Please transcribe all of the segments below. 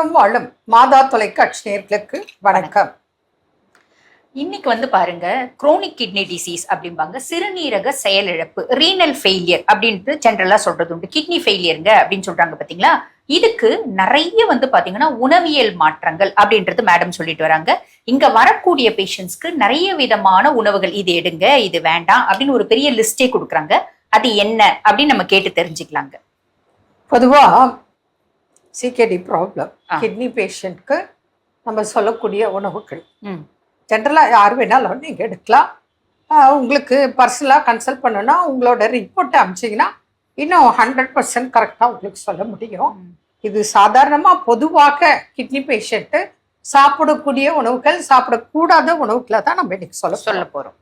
நலமுடன் வாழும் மாதா தொலைக்காட்சி நேயர்களுக்கு வணக்கம். இன்னைக்கு பாருங்க, குரோனிக் கிட்னி டிசீஸ் அப்படிம்பாங்க, சிறுநீரக செயலிழப்பு, ரீனல் ஃபெயிலியர் அப்படின்ட்டு ஜென்ரலா சொல்றது உண்டு. கிட்னி ஃபெயிலியருங்க அப்படின்னு சொல்றாங்க பாத்தீங்களா. இதுக்கு நிறைய பாத்தீங்கன்னா உணவியல் மாற்றங்கள் அப்படின்றது மேடம் சொல்லிட்டு வராங்க. இங்க வரக்கூடிய பேஷண்ட்ஸ்க்கு நிறைய விதமான உணவுகள், இது எடுங்க இது வேண்டாம் அப்படின்னு ஒரு பெரிய லிஸ்டே கொடுக்குறாங்க. அது என்ன அப்படின்னு நம்ம கேட்டு தெரிஞ்சுக்கலாங்க. பொதுவா சிகேடி ப்ராப்ளம் கிட்னி பேஷண்ட்க்கு நம்ம சொல்லக்கூடிய உணவுகள் ஜென்ரலாக யார் வேணாலும் நீங்கள் எடுக்கலாம். உங்களுக்கு பர்சனலாக கன்சல்ட் பண்ணணும்னா உங்களோட ரிப்போர்ட்டை அனுப்பிச்சிங்கன்னா இன்னும் 100% கரெக்டாக உங்களுக்கு சொல்ல முடியும். இது சாதாரணமாக பொதுவாக கிட்னி பேஷண்ட்டு சாப்பிடக்கூடிய உணவுகள், சாப்பிடக்கூடாத உணவுகளை தான் நம்ம இன்னைக்கு சொல்ல போகிறோம்.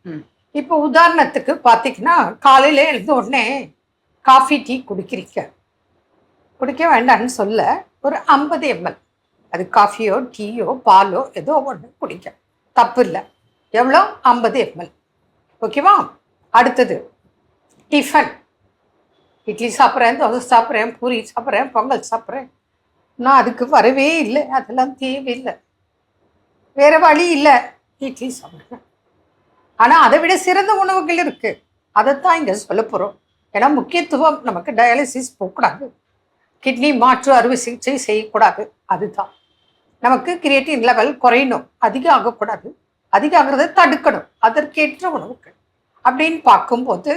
இப்போ உதாரணத்துக்கு பார்த்தீங்கன்னா, காலையில் எழுந்த உடனே காஃபி டீ குடிக்க வேண்டாம்னு சொல்ல ஒரு 50 ml, அது காஃபியோ டீயோ பாலோ ஏதோ ஒன்று குடிக்க தப்பு இல்லை. எவ்வளோ? 50 ml. ஓகேவா? அடுத்தது டிஃபன், இட்லி சாப்பிட்றேன், தோசை சாப்பிட்றேன், பூரி சாப்பிட்றேன், பொங்கல் சாப்பிட்றேன். நான் அதுக்கு வரவே இல்லை, அதெல்லாம் தேவையில்லை, வேற வழி இல்லை, இட்லி சாப்பிட்றேன். ஆனால் அதை விட சிறந்த உணவுகள் இருக்குது, அதைத்தான் இங்கே சொல்ல போகிறோம். ஏன்னா முக்கியத்துவம் நமக்கு டயாலிசிஸ் போகக்கூடாது, கிட்னி மாற்று அறுவை சிகிச்சை செய்யக்கூடாது. அதுதான் நமக்கு கிரியேட்டின் லெவல் குறையணும், அதிகம் ஆகக்கூடாது, அதிகம் ஆகிறத தடுக்கணும். அதற்கேற்ற உணவுகள் அப்படின்னு பார்க்கும்போது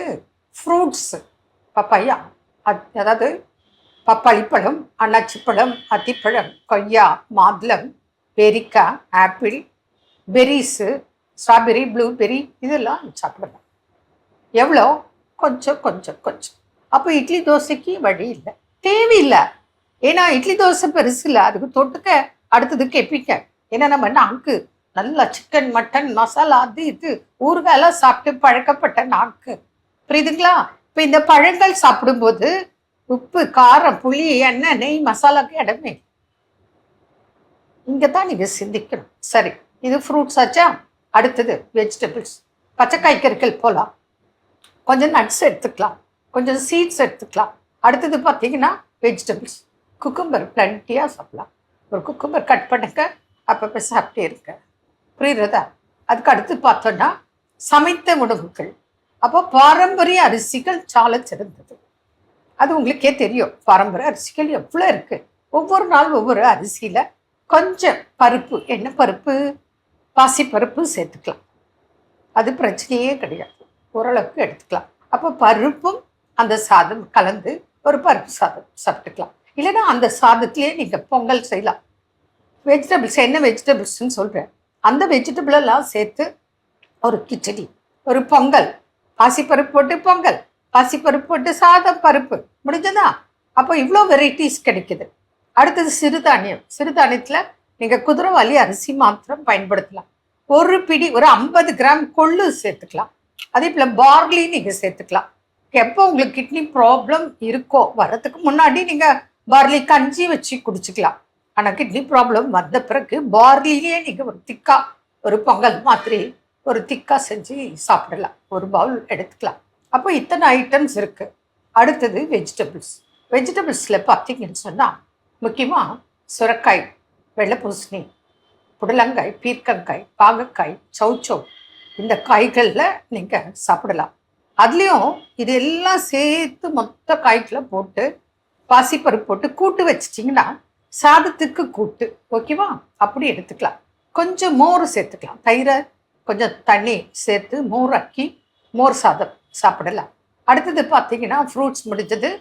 ஃப்ரூட்ஸ், பப்பாயா, அதாவது பப்பாளி பழம், அன்னாச்சி பழம், அத்திப்பழம், கொய்யா, மாதுளம், பேரிக்காய், ஆப்பிள், பெரிஸு, ஸ்ட்ராபெரி, ப்ளூபெரி, இதெல்லாம் சாப்பிடலாம். எவ்வளோ? கொஞ்சம் கொஞ்சம் கொஞ்சம். அப்போ இட்லி தோசைக்கு வழி இல்லை, தேவையில்லை. ஏன்னா இட்லி தோசை பெருசு இல்லை, அதுக்கு தொட்டுக்க அடுத்தது கெப்பிக்க. ஏன்னா நம்ம நாக்கு நல்லா சிக்கன் மட்டன் மசாலா அது இது ஊறுகாயெல்லாம் சாப்பிட்டு பழக்கப்பட்ட நாக்கு, புரியுதுங்களா? இப்போ இந்த பழங்கள் சாப்பிடும்போது உப்பு, காரம், புளி, எண்ணெய், நெய், மசாலாக்கு இடமே. இங்கே தான் நீங்கள் சிந்திக்கணும். சரி, இது ஃப்ரூட்ஸ் ஆச்சா? அடுத்தது வெஜிடபிள்ஸ், பச்சை காய்கறிகள் போகலாம், கொஞ்சம் நட்ஸ் எடுத்துக்கலாம், கொஞ்சம் சீட்ஸ் எடுத்துக்கலாம். அடுத்தது பார்த்தீங்கன்னா வெஜிடபிள்ஸ், குக்கும்பர் பிளண்டியாக சாப்பிடலாம். ஒரு குக்கும்பர் கட் பண்ணுங்க, அப்பப்போ சாப்பிட்டே இருக்க, புரியுறதா? அதுக்கு அடுத்து பார்த்தோன்னா சமைத்த உணவுகள். அப்போ பாரம்பரிய அரிசிகள் சால சிறந்தது. அது உங்களுக்கே தெரியும், பாரம்பரிய அரிசிகள் எவ்வளோ இருக்குது. ஒவ்வொரு நாள் ஒவ்வொரு அரிசியில் கொஞ்சம் பருப்பு, என்ன பருப்பு? பாசிப்பருப்பு சேர்த்துக்கலாம், அது பிரச்சனையே கிடையாது, ஓரளவுக்கு எடுத்துக்கலாம். அப்போ பருப்பும் அந்த சாதம் கலந்து ஒரு பருப்பு சாதம் சாப்பிட்டுக்கலாம். இல்லைன்னா அந்த சாதத்திலே நீங்கள் பொங்கல் செய்யலாம். வெஜிடபிள்ஸ், என்ன வெஜிடபிள்ஸ்ன்னு சொல்கிறேன், அந்த வெஜிடபிளெல்லாம் சேர்த்து ஒரு கிச்சடி, ஒரு பொங்கல், பாசிப்பருப்பு போட்டு பொங்கல், பாசிப்பருப்பு போட்டு சாதம், பருப்பு, முடிஞ்சதா? அப்போ இவ்வளோ வெரைட்டிஸ் கிடைக்குது. அடுத்தது சிறுதானியம். சிறுதானியத்தில் நீங்கள் குதிரைவாலி அரிசி மாத்திரம் பயன்படுத்தலாம். ஒரு பிடி, ஒரு 50 கிராம் கொள்ளு சேர்த்துக்கலாம். அதே போல் பார்லி நீங்கள் சேர்த்துக்கலாம். எப்போ உங்களுக்கு கிட்னி ப்ராப்ளம் இருக்கோ வர்றதுக்கு முன்னாடி நீங்கள் பார்லி கஞ்சி வச்சு குடிச்சிக்கலாம். ஆனால் கிட்னி ப்ராப்ளம் வந்த பிறகு பார்லியே நீங்கள் ஒரு திக்கா, ஒரு பொங்கல் மாதிரி ஒரு திக்கா செஞ்சு சாப்பிடலாம், ஒரு பவுல் எடுத்துக்கலாம். அப்போ இத்தனை ஐட்டம்ஸ் இருக்குது. அடுத்தது வெஜிடபிள்ஸ். வெஜிடபிள்ஸில் பார்த்தீங்கன்னு சொன்னால் முக்கியமாக சுரைக்காய், வெள்ளை பூசணி, புடலங்காய், பீர்க்கங்காய், பாகக்காய், சௌச்சௌ, இந்த காய்களில் நீங்கள் சாப்பிடலாம். அதுலேயும் இது எல்லாம் சேர்த்து மொத்த காய்களை போட்டு பாசிப்பருப்பு போட்டு கூட்டு வச்சிட்டிங்கன்னா சாதத்துக்கு கூட்டு, ஓகேவா? அப்படி எடுத்துக்கலாம். கொஞ்சம் மோர் சேர்த்துக்கலாம், தயிரை கொஞ்சம் தண்ணி சேர்த்து மோராக்கி மோர் சாதம் சாப்பிடலாம். அடுத்தது பார்த்தீங்கன்னா ஃப்ரூட்ஸ் முடிஞ்சது,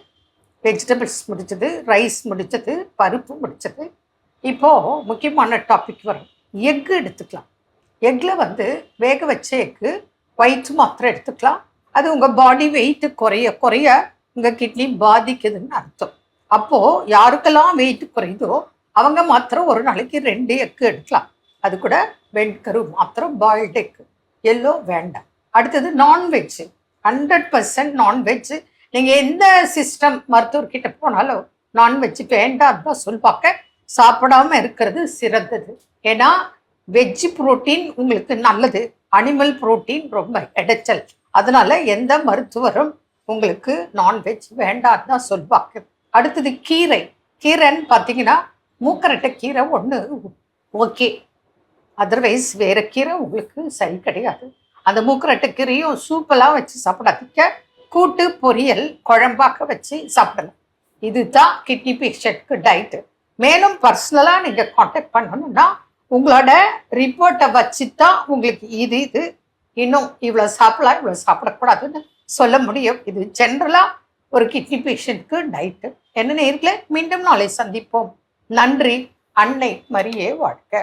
வெஜிடபிள்ஸ் முடிஞ்சது, ரைஸ் முடிஞ்சது, பருப்பு முடிஞ்சது. இப்போது முக்கியமான டாபிக் வரும், எக்கு எடுத்துக்கலாம். எக்கில் வேக வச்ச எக்கு, ஒயிட் மாத்திரம் எடுத்துக்கலாம். அது உங்கள் பாடி வெயிட்டு குறைய குறைய உங்கள் கிட்னி பாதிக்குதுன்னு அர்த்தம். அப்போது யாருக்கெல்லாம் வெயிட் குறையுதோ அவங்க மாத்திரம் ஒரு நாளைக்கு 2 எக்கு எடுக்கலாம். அது கூட வெண்கரு மாத்திரம், பாயில்டு எக்கு, எல்லோ வேண்டாம். அடுத்தது நான்வெஜ், 100% நான்வெஜ். நீங்கள் எந்த சிஸ்டம் மருத்துவர்கிட்ட போனாலும் நான்வெஜ் வேண்டாம் தான் சொல்வாங்க. சாப்பிடாம இருக்கிறது சிறந்தது. ஏன்னா வெஜ் புரோட்டீன் உங்களுக்கு நல்லது, அனிமல் புரோட்டீன் ரொம்ப இடைச்சல். அதனால எந்த மருத்துவரும் உங்களுக்கு நான்வெஜ் வேண்டாம் தான் சொல்வாங்க. அடுத்தது கீரை. கீரைன்னு பார்த்தீங்கன்னா மூக்கரட்டை கீரை ஒன்று ஓகே, அதர்வைஸ் வேற கீரை உங்களுக்கு சரி கிடையாது. அந்த மூக்கரட்டை கீரையும் சூப்பெல்லாம் வச்சு சாப்பிடாதீங்க, கூட்டு பொரியல் குழம்பாக்க வச்சு சாப்பிடலாம். இதுதான் கிட்னி பேஷண்ட்க்கு டயட்டு. மேலும் பர்சனலாக நீங்கள் காண்டாக்ட் பண்ணணும்னா உங்களோட ரிப்போர்ட்டை வச்சு தான் உங்களுக்கு இது இன்னும் இவ்வளோ சாப்பிடலாம் இவ்வளோ சாப்பிடக்கூடாதுன்னு சொல்ல முடியும். இது ஜென்ரலாக ஒரு கிட்னி பேஷண்ட்க்கு டயட்டு. என்ன நேர்களே, மீண்டும் நாளை சந்திப்போம். நன்றி. அன்னை மரியே வாழ்க.